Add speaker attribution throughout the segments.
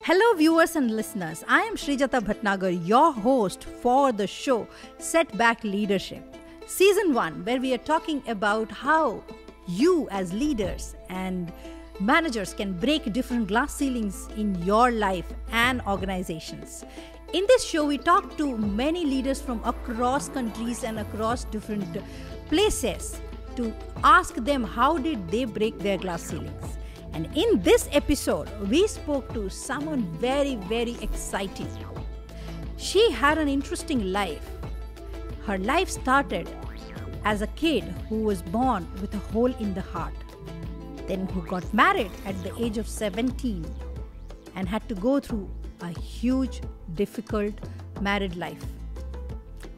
Speaker 1: Hello, viewers and listeners. I am Srijata, your host for the show Setback Leadership, Season 1, where we are talking about how you, as leaders and managers, can break different glass ceilings in your life and organizations. In this show, we talk to many leaders from across countries and across different places to ask them how did they break their glass ceilings. And in this episode, we spoke to someone very, very exciting. She had an interesting life. Her life started as a kid who was born with a hole in the heart, then who got married at the age of 17 and had to go through a huge, difficult married life,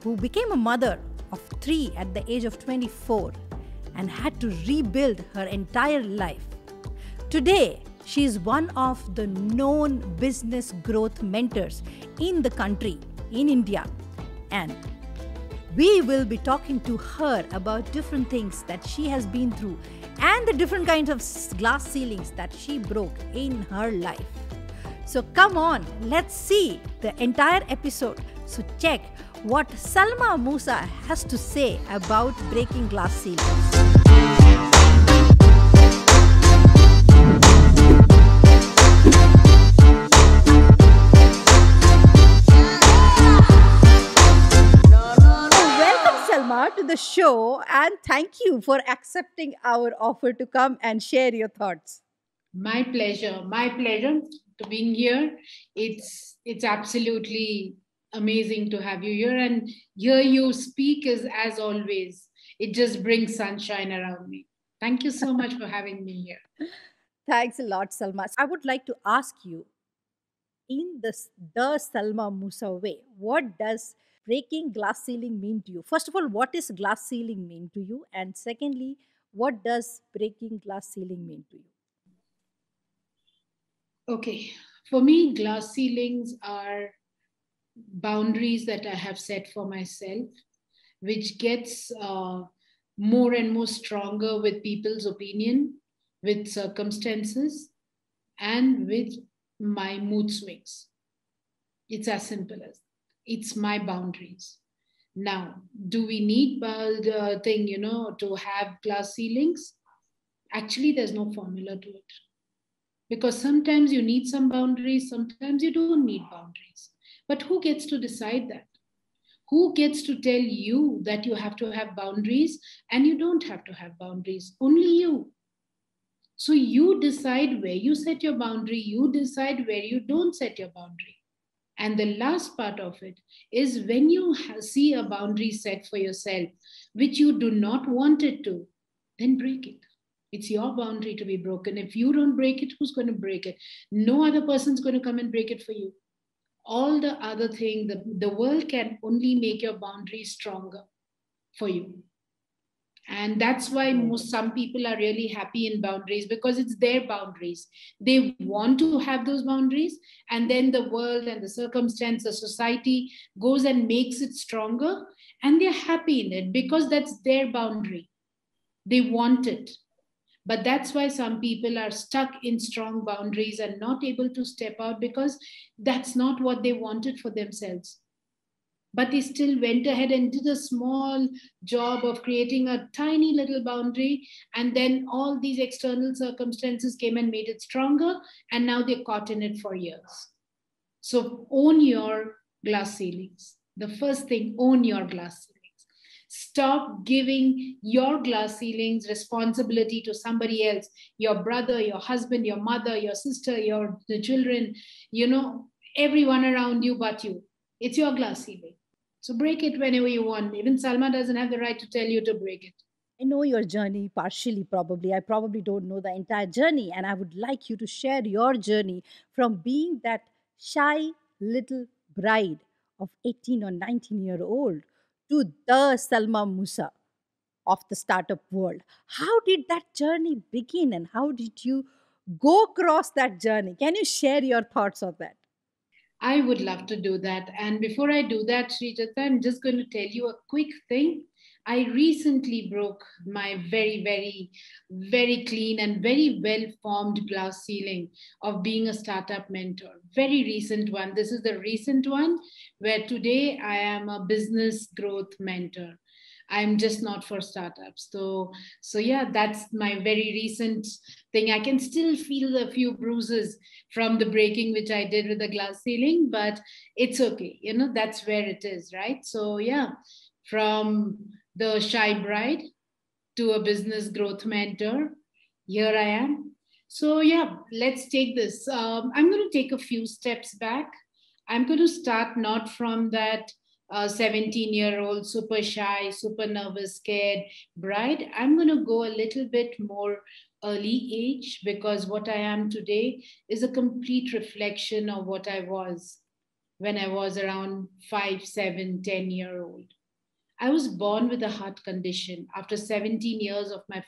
Speaker 1: who became a mother of 3 at the age of 24 and had to rebuild her entire life. Today, she is one of the known business growth mentors in the country, in India. And we will be talking to her about different things that she has been through and the different kinds of glass ceilings that she broke in her life. So come on, let's see the entire episode. So check what Salma Moosa has to say about breaking glass ceilings. To the show, and thank you for accepting our offer to come and share your thoughts.
Speaker 2: My pleasure. My pleasure to being here. It's absolutely amazing to have you here and hear you speak is as always. It just brings sunshine around me. Thank you so much for having me here.
Speaker 1: Thanks a lot, Salma. I would like to ask you, in the Salma Moosa way, what does breaking glass ceiling mean to you? First of all, what is glass ceiling mean to you? And secondly, what does breaking glass ceiling mean to you?
Speaker 2: Okay. For me, glass ceilings are boundaries that I have set for myself, which gets more and more stronger with people's opinion, with circumstances, and with my mood swings. It's as simple as it's my boundaries. Now, do we need the thing, to have glass ceilings? Actually, there's no formula to it. Because sometimes you need some boundaries, sometimes you don't need boundaries. But who gets to decide that? Who gets to tell you that you have to have boundaries and you don't have to have boundaries? Only you. So you decide where you set your boundary, you decide where you don't set your boundary. And the last part of it is when you see a boundary set for yourself, which you do not want it to, then break it. It's your boundary to be broken. If you don't break it, who's going to break it? No other person's going to come and break it for you. All the other thing, the world can only make your boundaries stronger for you. And that's why some people are really happy in boundaries because it's their boundaries. They want to have those boundaries, and then the world and the circumstance, the society goes and makes it stronger, and they're happy in it because that's their boundary. They want it. But that's why some people are stuck in strong boundaries and not able to step out because that's not what they wanted for themselves. But they still went ahead and did a small job of creating a tiny little boundary. And then all these external circumstances came and made it stronger. And now they're caught in it for years. So own your glass ceilings. The first thing, own your glass ceilings. Stop giving your glass ceilings responsibility to somebody else, your brother, your husband, your mother, your sister, the children, everyone around you but you. It's your glass ceiling. So break it whenever you want. Even Salma doesn't have the right to tell you to break it.
Speaker 1: I know your journey partially, probably. I probably don't know the entire journey. And I would like you to share your journey from being that shy little bride of 18 or 19-year-old to the Salma Moosa of the startup world. How did that journey begin and how did you go across that journey? Can you share your thoughts on that?
Speaker 2: I would love to do that. And before I do that, Srijata, I'm just going to tell you a quick thing. I recently broke my very, very, very clean and very well formed glass ceiling of being a startup mentor. Very recent one. This is the recent one where today I am a business growth mentor. I'm just not for startups. So yeah, that's my very recent thing. I can still feel a few bruises from the breaking which I did with the glass ceiling, but it's okay. That's where it is, right? So yeah, from the shy bride to a business growth mentor, here I am. So yeah, let's take this. I'm going to take a few steps back. I'm going to start not from that 17-year-old super shy, super nervous, scared bride. I'm going to go a little bit more early age, because what I am today is a complete reflection of what I was when I was around 5, 7, 10-year-old. I was born with a heart condition after 17 years of my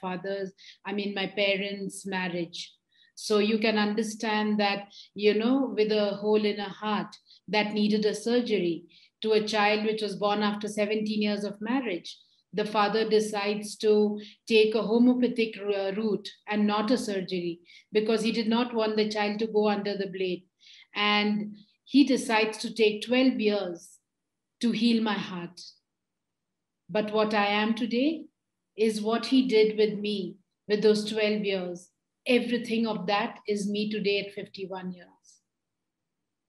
Speaker 2: parents' marriage. So you can understand that, with a hole in a heart that needed a surgery, to a child which was born after 17 years of marriage, the father decides to take a homeopathic route and not a surgery, because he did not want the child to go under the blade. And he decides to take 12 years to heal my heart. But what I am today is what he did with me with those 12 years. Everything of that is me today at 51 years.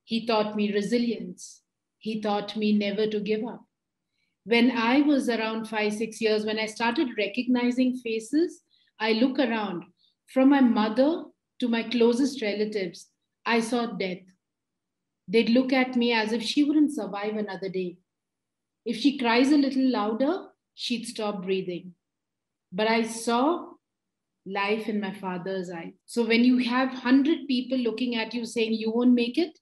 Speaker 2: He taught me resilience. He taught me never to give up. When I was around 5, 6 years, when I started recognizing faces, I look around. From my mother to my closest relatives, I saw death. They'd look at me as if she wouldn't survive another day. If she cries a little louder, she'd stop breathing. But I saw life in my father's eyes. So when you have 100 people looking at you saying you won't make it,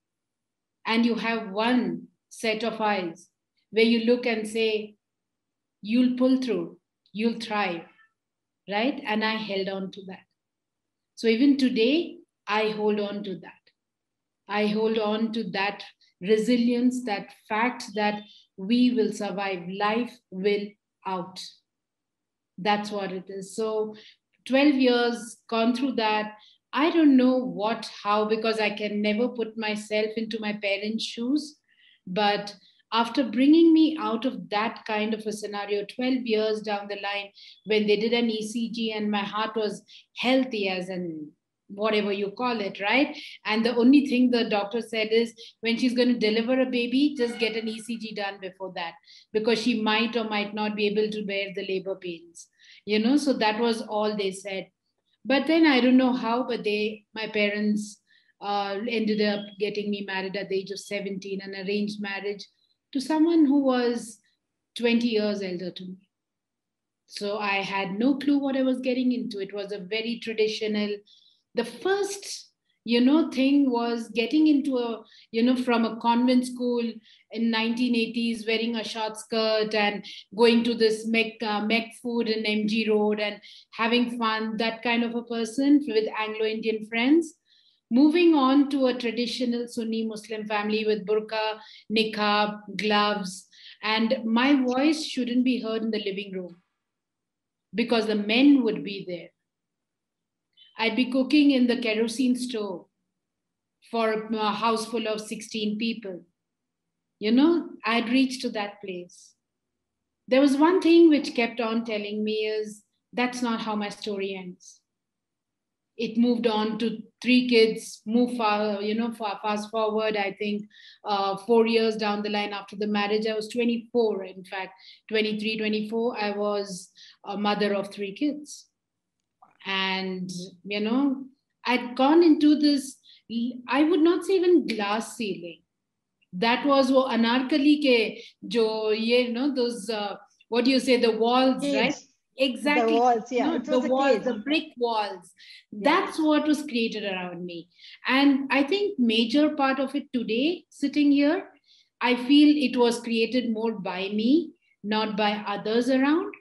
Speaker 2: and you have one set of eyes where you look and say, you'll pull through, you'll thrive, right? And I held on to that. So even today, I hold on to that. I hold on to that resilience, that fact that we will survive. Life will out. That's what it is. So 12 years gone through that. I don't know what, how, because I can never put myself into my parents' shoes. But after bringing me out of that kind of a scenario, 12 years down the line, when they did an ECG and my heart was healthy as an whatever you call it, right? And the only thing the doctor said is, when she's going to deliver a baby, just get an ECG done before that, because she might or might not be able to bear the labor pains. So that was all they said. But then I don't know how, but my parents ended up getting me married at the age of 17, an arranged marriage to someone who was 20 years elder to me. So I had no clue what I was getting into. It was a very traditional. The first, thing was getting into from a convent school in 1980s, wearing a short skirt and going to this Mech food in MG Road and having fun, that kind of a person with Anglo-Indian friends. Moving on to a traditional Sunni Muslim family with burqa, niqab, gloves, and my voice shouldn't be heard in the living room because the men would be there. I'd be cooking in the kerosene stove for a house full of 16 people. I'd reached to that place. There was one thing which kept on telling me is, that's not how my story ends. It moved on to 3 kids, fast forward, I think 4 years down the line after the marriage, I was 24, in fact, 23, 24, I was a mother of 3 kids. And, I'd gone into this, I would not say even glass ceiling. That was anarkali ke jo those what do you say, the walls,
Speaker 3: Cage.
Speaker 2: right? Exactly.
Speaker 3: The walls, yeah.
Speaker 2: The walls, the brick walls. That's what was created around me. And I think major part of it today, sitting here, I feel it was created more by me, not by others around.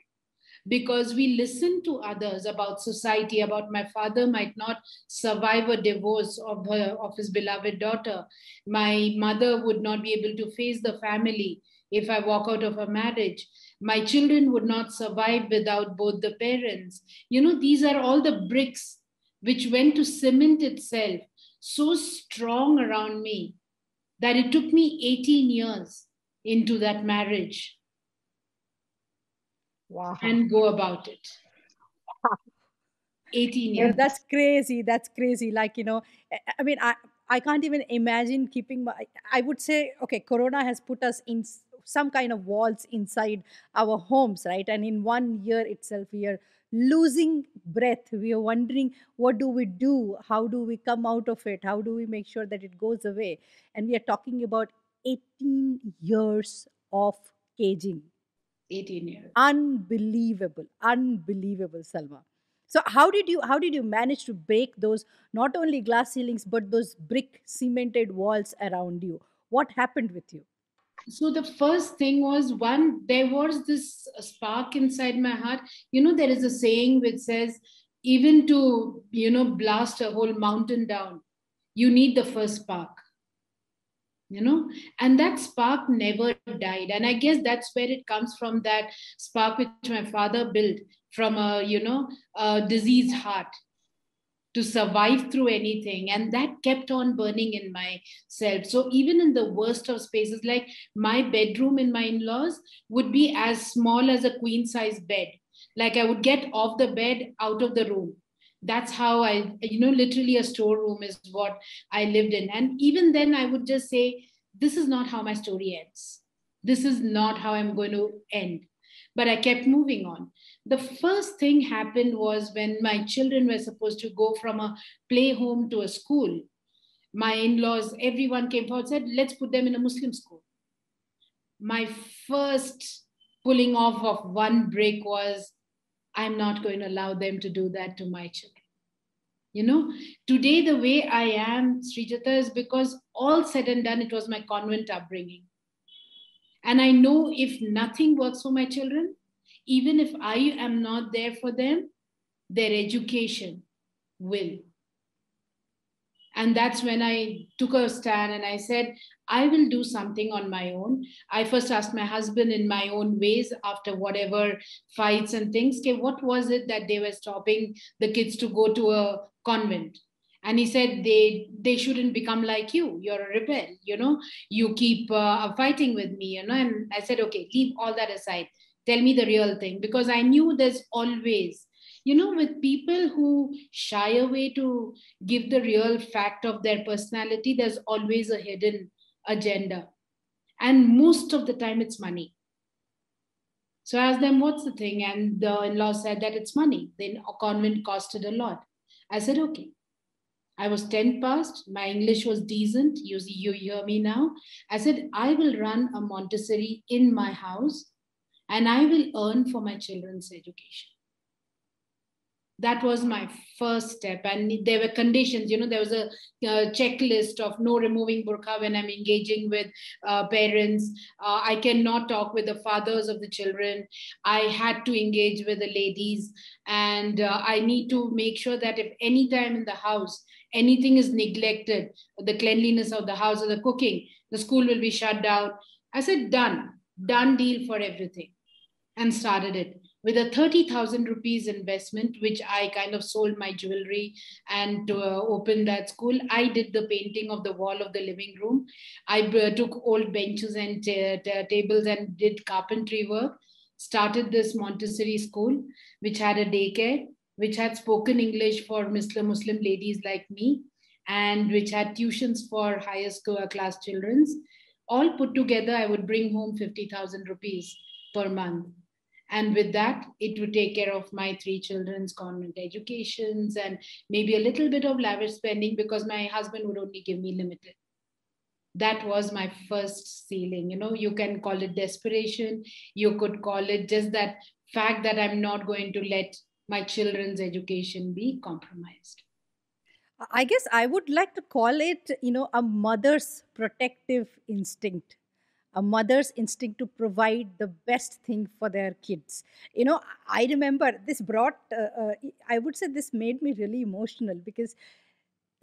Speaker 2: Because we listen to others about society, about my father might not survive a divorce of his beloved daughter. My mother would not be able to face the family if I walk out of a marriage. My children would not survive without both the parents. These are all the bricks which went to cement itself so strong around me that it took me 18 years into that marriage
Speaker 1: Wow.
Speaker 2: and go about it. 18
Speaker 1: Oh,
Speaker 2: years.
Speaker 1: that's crazy. That's crazy. Like, I mean, I can't even imagine keeping my, I would say, okay, Corona has put us in some kind of walls inside our homes, right? And in 1 year itself, we are losing breath. We are wondering, what do we do? How do we come out of it? How do we make sure that it goes away? And we are talking about 18 years of caging.
Speaker 2: 18 years.
Speaker 1: Unbelievable, Salma. So how did you manage to break those, not only glass ceilings but those brick cemented walls around you? What happened with you?
Speaker 2: So the first thing was, one, there was this spark inside my heart. There is a saying which says, even to, blast a whole mountain down, you need the first spark. And that spark never died. And I guess that's where it comes from, that spark which my father built from a diseased heart to survive through anything, and that kept on burning in myself. So even in the worst of spaces, like my bedroom in my in-laws would be as small as a queen size bed. Like I would get off the bed, out of the room. That's how I, literally a storeroom is what I lived in. And even then I would just say, this is not how my story ends. This is not how I'm going to end. But I kept moving on. The first thing happened was when my children were supposed to go from a play home to a school. My in-laws, everyone came forward and said, let's put them in a Muslim school. My first pulling off of one brick was, I'm not going to allow them to do that to my children. Today the way I am, Srijata, is because all said and done, it was my convent upbringing. And I know if nothing works for my children, even if I am not there for them, their education will. And that's when I took a stand and I said, I will do something on my own. I first asked my husband in my own ways, after whatever fights and things, okay, what was it that they were stopping the kids to go to a convent? And he said, they shouldn't become like you. You're a rebel, you keep fighting with me, And I said, okay, leave all that aside. Tell me the real thing. Because I knew there's always, with people who shy away to give the real fact of their personality, there's always a hidden agenda. And most of the time, it's money. So I asked them, what's the thing? And the in-law said that it's money. Then a convent costed a lot. I said, okay. I was 10 past. My English was decent. You hear me now. I said, I will run a Montessori in my house and I will earn for my children's education. That was my first step. And there were conditions, there was a checklist of no removing burqa when I'm engaging with parents. I cannot talk with the fathers of the children. I had to engage with the ladies. And I need to make sure that if any time in the house anything is neglected, the cleanliness of the house or the cooking, the school will be shut down. I said, done deal for everything. And started it with a 30,000 rupees investment, which I kind of sold my jewelry and to open that school. I did the painting of the wall of the living room. I took old benches and tables and did carpentry work. Started this Montessori school, which had a daycare, which had spoken English for Muslim ladies like me, and which had tuitions for higher school class children's. All put together, I would bring home 50,000 rupees per month. And with that, it would take care of my three children's convent educations and maybe a little bit of lavish spending because my husband would only give me limited. That was my first ceiling. You can call it desperation. You could call it just that fact that I'm not going to let my children's education be compromised.
Speaker 1: I guess I would like to call it, a mother's protective instinct, a mother's instinct to provide the best thing for their kids. I remember this brought, I would say this made me really emotional because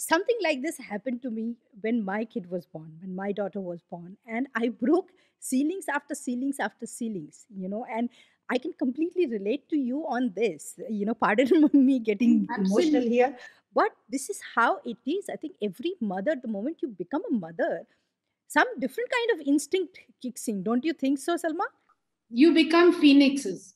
Speaker 1: something like this happened to me when my kid was born, when my daughter was born, and I broke ceilings after ceilings after ceilings, and I can completely relate to you on this. Pardon me getting emotional
Speaker 2: Absolutely.
Speaker 1: here, but this is how it is. I think every mother, the moment you become a mother, some different kind of instinct kicks in. Don't you think so, Salma?
Speaker 2: You become phoenixes.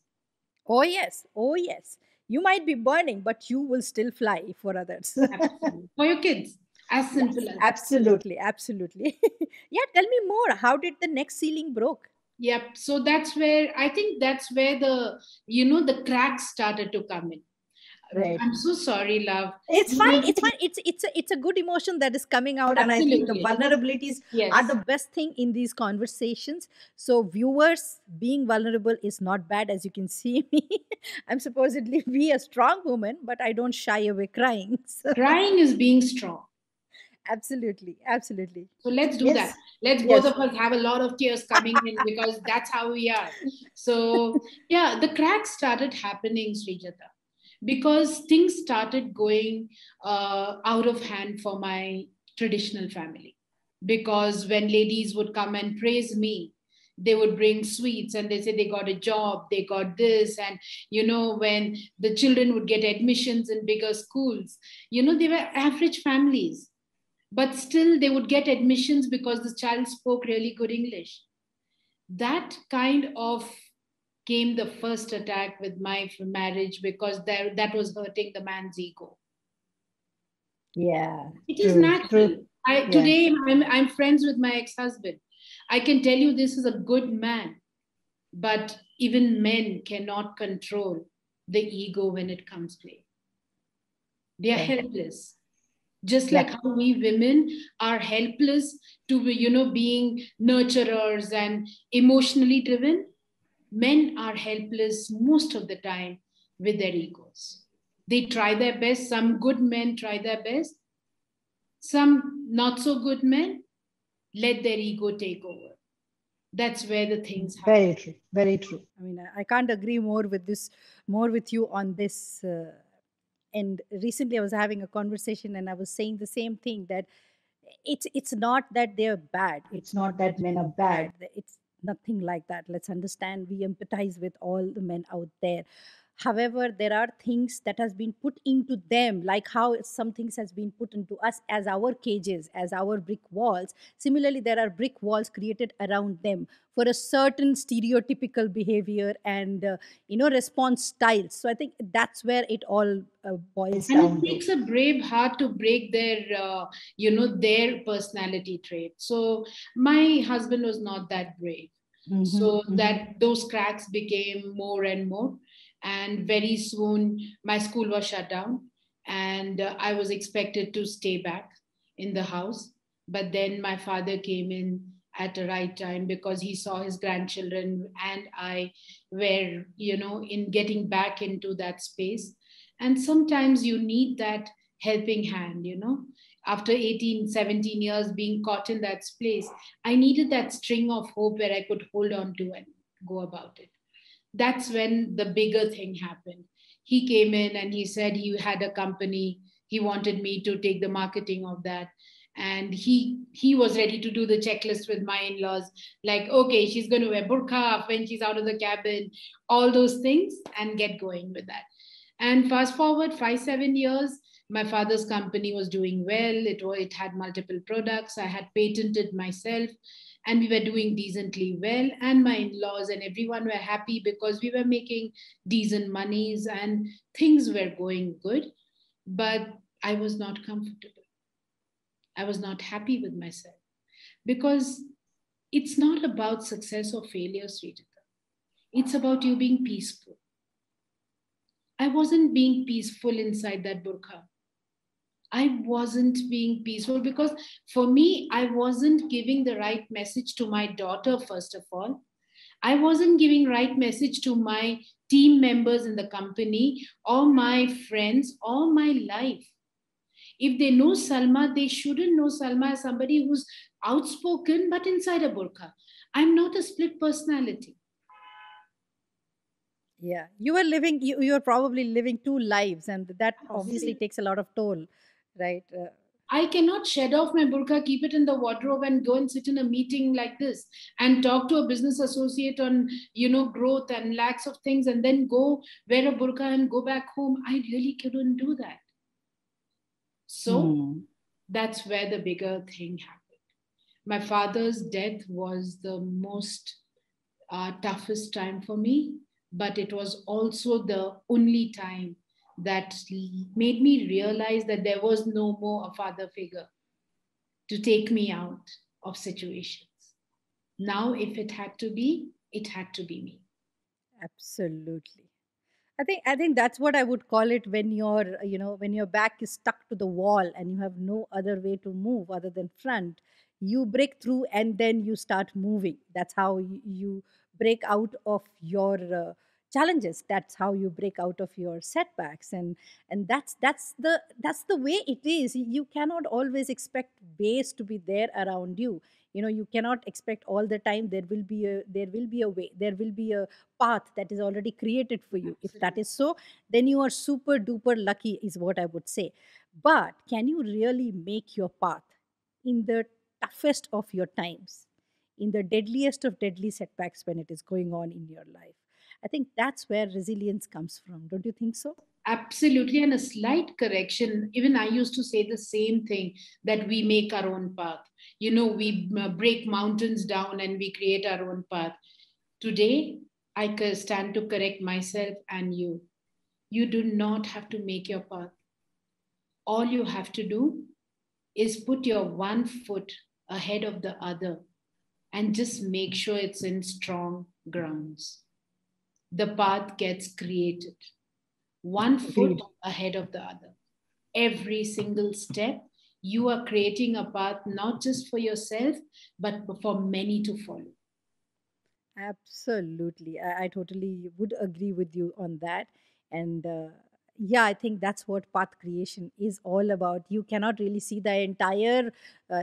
Speaker 1: Oh, yes. Oh, yes. You might be burning, but you will still fly for others.
Speaker 2: Absolutely. For your kids. As simple
Speaker 1: Yes,
Speaker 2: as that.
Speaker 1: absolutely. Absolutely. Yeah, tell me more. How did the next ceiling broke?
Speaker 2: Yep. So that's where I think that's where the cracks started to come in.
Speaker 1: Right.
Speaker 2: I'm so sorry, love.
Speaker 1: It's
Speaker 2: You
Speaker 1: fine.
Speaker 2: know,
Speaker 1: It's fine. It's a good emotion that is coming out, and I think the
Speaker 2: absolutely.
Speaker 1: vulnerabilities are the
Speaker 2: Yes.
Speaker 1: best thing in these conversations. So viewers, being vulnerable is not bad, as you can see me. I'm supposedly be a strong woman, but I don't shy away crying. So
Speaker 2: Crying is being strong.
Speaker 1: absolutely, absolutely.
Speaker 2: So let's do that.
Speaker 1: Yes,
Speaker 2: Let's both
Speaker 1: yes.
Speaker 2: of us have a lot of tears coming in because that's how we are. So yeah, the cracks started happening, Srijata, because things started going out of hand for my traditional family. Because when ladies would come and praise me, they would bring sweets and they say they got a job, they got this. And, when the children would get admissions in bigger schools, they were average families, but still they would get admissions because the child spoke really good English. That kind of came the first attack with my marriage because that was hurting the man's ego.
Speaker 1: Yeah,
Speaker 2: It is
Speaker 1: true, true.
Speaker 2: natural. I
Speaker 1: Yeah.
Speaker 2: today I'm friends with my ex-husband. I can tell you this is a good man, but even men cannot control the ego when it comes play. They are
Speaker 1: Right.
Speaker 2: helpless. Just like
Speaker 1: Yep.
Speaker 2: how we women are helpless to be, being nurturers and emotionally driven, men are helpless most of the time with their egos. They try their best. Some good men try their best. Some not so good men let their ego take over. That's where the things happen.
Speaker 1: Very true. Very true. I mean, I can't agree more with this, more with you on this. And recently, I was having a conversation, and I was saying the same thing, that it's not that they're bad. It's not that men are bad. It's nothing like that. Let's understand. We empathize with all the men out there. However, there are things that has been put into them, like how some things has been put into us as our cages, as our brick walls. Similarly, there are brick walls created around them for a certain stereotypical behavior and response styles. So I think that's where it all boils
Speaker 2: And it
Speaker 1: down to.
Speaker 2: takes a brave heart to break their personality trait. So my husband was not that brave.
Speaker 1: Mm-hmm,
Speaker 2: So
Speaker 1: mm-hmm.
Speaker 2: that those cracks became more and more. And very soon my school was shut down, and I was expected to stay back in the house. But then my father came in at the right time because he saw his grandchildren and I were, in getting back into that space. And sometimes you need that helping hand, after 18, 17 years being caught in that place. I needed that string of hope where I could hold on to and go about it. That's when the bigger thing happened. He came in and he said he had a company. He wanted me to take the marketing of that. And he was ready to do the checklist with my in-laws, like, okay, she's going to wear burqa when she's out of the cabin, all those things, and get going with that. And fast forward 5 7 years, my father's company was doing well. It had multiple products. I had patented myself, and we were doing decently well. And my in-laws and everyone were happy because we were making decent monies and things were going good. But I was not comfortable. I was not happy with myself because it's not about success or failure, Srijata. It's about you being peaceful. I wasn't being peaceful inside that burqa. I wasn't being peaceful because for me, I wasn't giving the right message to my daughter, first of all. I wasn't giving right message to my team members in the company or my friends or my life. If they know Salma, they shouldn't know Salma as somebody who's outspoken but inside a burqa. I'm not a split personality.
Speaker 1: Yeah, you were living. You are probably living two lives, and that obviously
Speaker 2: Absolutely.
Speaker 1: takes a lot of toll, right?
Speaker 2: I cannot shed off my burqa, keep it in the wardrobe, and go and sit in a meeting like this and talk to a business associate on, growth and lakhs of things, and then go wear a burqa and go back home. I really couldn't do that. So
Speaker 1: Hmm.
Speaker 2: that's where the bigger thing happened. My father's death was the most toughest time for me, but it was also the only time that made me realize that there was no more a father figure to take me out of situations. Now, if it had to be, it had to be me.
Speaker 1: Absolutely. I think that's what I would call it when when your back is stuck to the wall and you have no other way to move other than front. You break through and then you start moving. That's how you break out of your challenges. That's how you break out of your setbacks, and that's the way it is. You cannot always expect base to be there around you. You cannot expect all the time there will be a way, there will be a path that is already created for you. If that
Speaker 2: Absolutely.
Speaker 1: is so, then you are super duper lucky, is what I would say. But can you really make your path in the toughest of your times, in the deadliest of deadly setbacks when it is going on in your life? I think that's where resilience comes from. Don't you think so?
Speaker 2: Absolutely. And a slight correction, even I used to say the same thing, that we make our own path. We break mountains down and we create our own path. Today, I stand to correct myself and you. You do not have to make your path. All you have to do is put your one foot ahead of the other and just make sure it's in strong grounds. The path gets created, one foot
Speaker 1: Agreed.
Speaker 2: ahead of the other. Every single step, you are creating a path not just for yourself, but for many to follow.
Speaker 1: Absolutely. I totally would agree with you on that. And yeah, I think that's what path creation is all about. You cannot really see the entire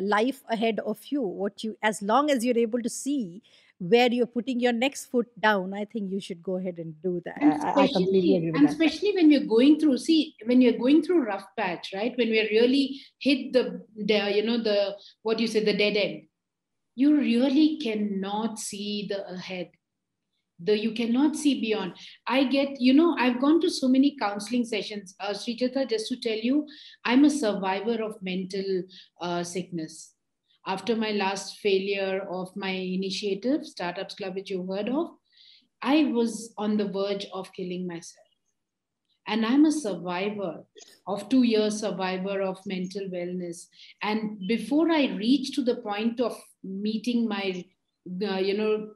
Speaker 1: life ahead of you. As long as you're able to see where you're putting your next foot down, I think you should go ahead and do that. I completely agree with
Speaker 2: And
Speaker 1: that.
Speaker 2: especially when you're going through, see, when you're going through rough patch, right? When we're really hit the what you say, the dead end, you really cannot see the ahead. You cannot see beyond. I've gone to so many counseling sessions, Srijata, just to tell you, I'm a survivor of mental sickness. After my last failure of my initiative, Startups Club, which you've heard of, I was on the verge of killing myself. And I'm a survivor of 2 years survivor of mental wellness. And before I reach to the point of meeting my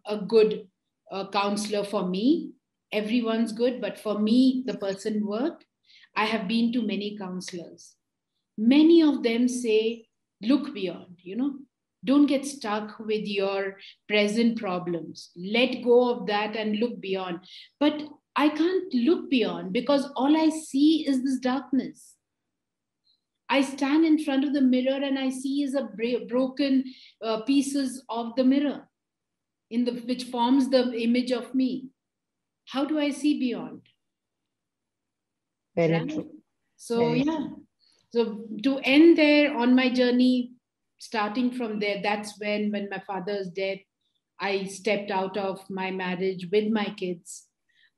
Speaker 2: a good counselor for me, everyone's good, but for me the person worked. I have been to many counselors. Many of them say, look beyond, don't get stuck with your present problems, let go of that and look beyond. But I can't look beyond because all I see is this darkness. I stand in front of the mirror and I see is a broken pieces of the mirror in the which forms the image of me. How do I see beyond?
Speaker 1: Very
Speaker 2: Right.
Speaker 1: true.
Speaker 2: So
Speaker 1: Very
Speaker 2: yeah.
Speaker 1: true.
Speaker 2: So to end there on my journey, starting from there, that's when my father's death, I stepped out of my marriage with my kids.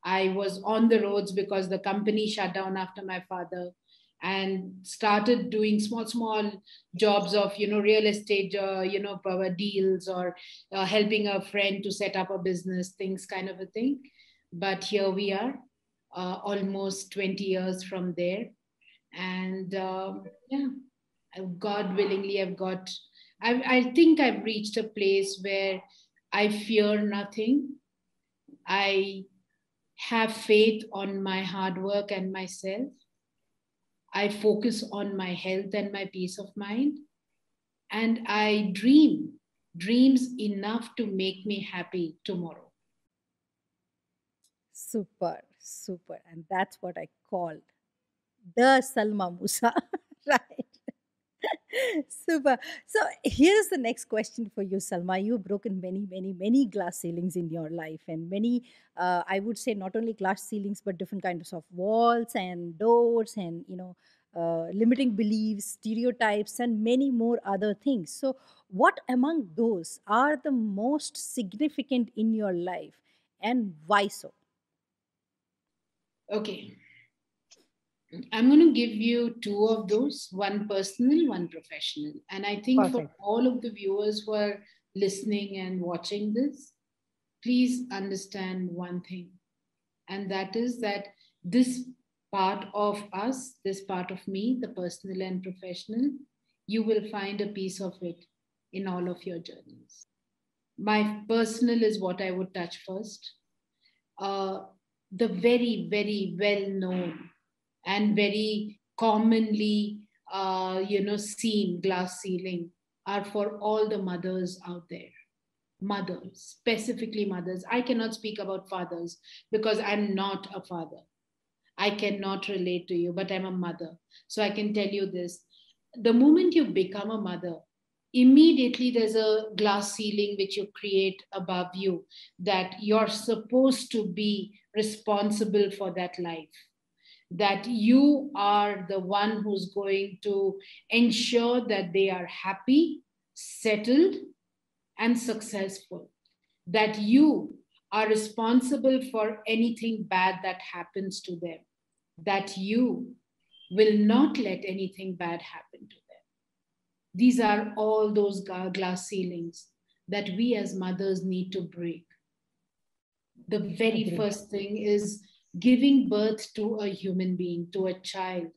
Speaker 2: I was on the roads because the company shut down after my father, and started doing small jobs of real estate power deals, or helping a friend to set up a business, things kind of a thing. But here we are, almost 20 years from there. And yeah, God willingly, I think I've reached a place where I fear nothing. I have faith on my hard work and myself. I focus on my health and my peace of mind. And I dreams enough to make me happy tomorrow.
Speaker 1: Super, super. And that's what I call the Salma Musa, right? Super. So here's the next question for you, Salma. You've broken many, many, many glass ceilings in your life, and many, I would say, not only glass ceilings but different kinds of walls and doors, and limiting beliefs, stereotypes, and many more other things. So, what among those are the most significant in your life, and why so?
Speaker 2: Okay, I'm going to give you two of those, one personal, one professional. And I think for
Speaker 1: Perfect.
Speaker 2: all of the viewers who are listening and watching this, please understand one thing. And that is that this part of us, this part of me, the personal and professional, you will find a piece of it in all of your journeys. My personal is what I would touch first. Uh, the very, very well known and very commonly, seen glass ceiling are for all the mothers out there. Mothers, specifically mothers. I cannot speak about fathers because I'm not a father. I cannot relate to you, but I'm a mother. So I can tell you this. The moment you become a mother, immediately there's a glass ceiling which you create above you that you're supposed to be responsible for that life, that you are the one who's going to ensure that they are happy, settled, and successful, that you are responsible for anything bad that happens to them, that you will not let anything bad happen to them. These are all those glass ceilings that we as mothers need to break. The very
Speaker 1: Agree.
Speaker 2: first thing is giving birth to a human being, to a child,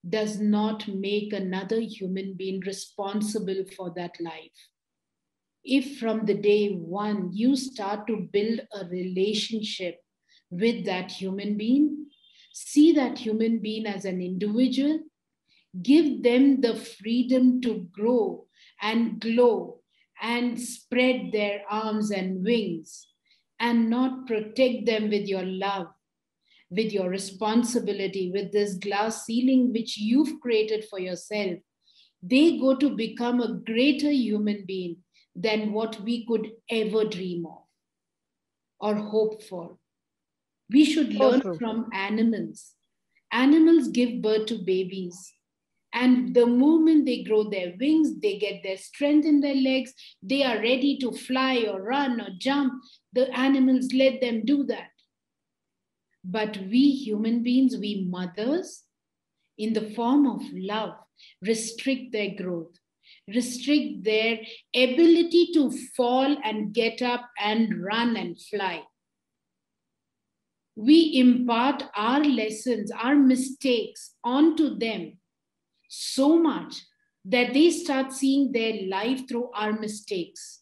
Speaker 2: does not make another human being responsible for that life. If from the day one you start to build a relationship with that human being, see that human being as an individual, give them the freedom to grow and glow and spread their arms and wings, and not protect them with your love, with your responsibility, with this glass ceiling which you've created for yourself, they go to become a greater human being than what we could ever dream of or hope for. We should
Speaker 1: So
Speaker 2: learn
Speaker 1: true.
Speaker 2: from animals. Animals give birth to babies. And the moment they grow their wings, they get their strength in their legs, they are ready to fly or run or jump. The animals let them do that. But we human beings, we mothers, in the form of love, restrict their growth, restrict their ability to fall and get up and run and fly. We impart our lessons, our mistakes onto them so much that they start seeing their life through our mistakes.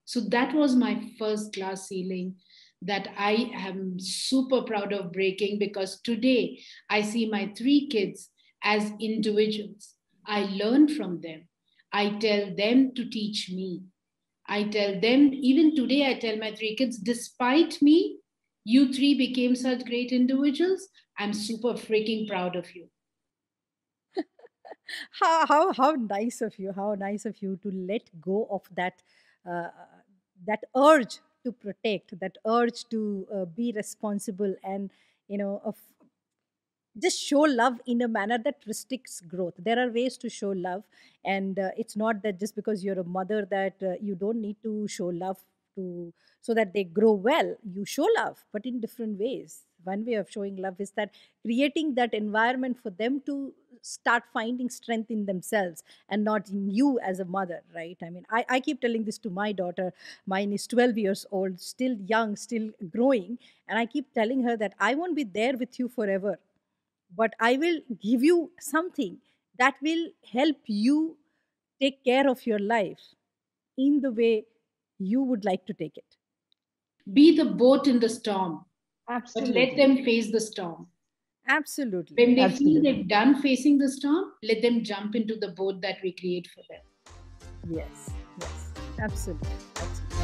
Speaker 2: So that was my first glass ceiling that I am super proud of breaking, because today I see my three kids as individuals. I learn from them. I tell them to teach me. I tell them, even today, I tell my three kids, despite me, you three became such great individuals. I'm super freaking proud of you.
Speaker 1: How nice of you, how nice of you to let go of that uh, that urge to protect, that urge to be responsible, and of just show love in a manner that restricts growth. There are ways to show love, and it's not that just because you're a mother that you don't need to show love to so that they grow well. You show love, but in different ways. One way of showing love is that creating that environment for them to start finding strength in themselves and not in you as a mother, right? I mean, I keep telling this to my daughter. Mine is 12 years old, still young, still growing, and I keep telling her that I won't be there with you forever, but I will give you something that will help you take care of your life in the way you would like to take it.
Speaker 2: Be the boat in the storm, but let
Speaker 1: Absolutely.
Speaker 2: them face the storm.
Speaker 1: Absolutely.
Speaker 2: When they feel
Speaker 1: Absolutely.
Speaker 2: they've done facing the storm, let them jump into the boat that we create for them.
Speaker 1: Yes. Yes. Absolutely. Absolutely.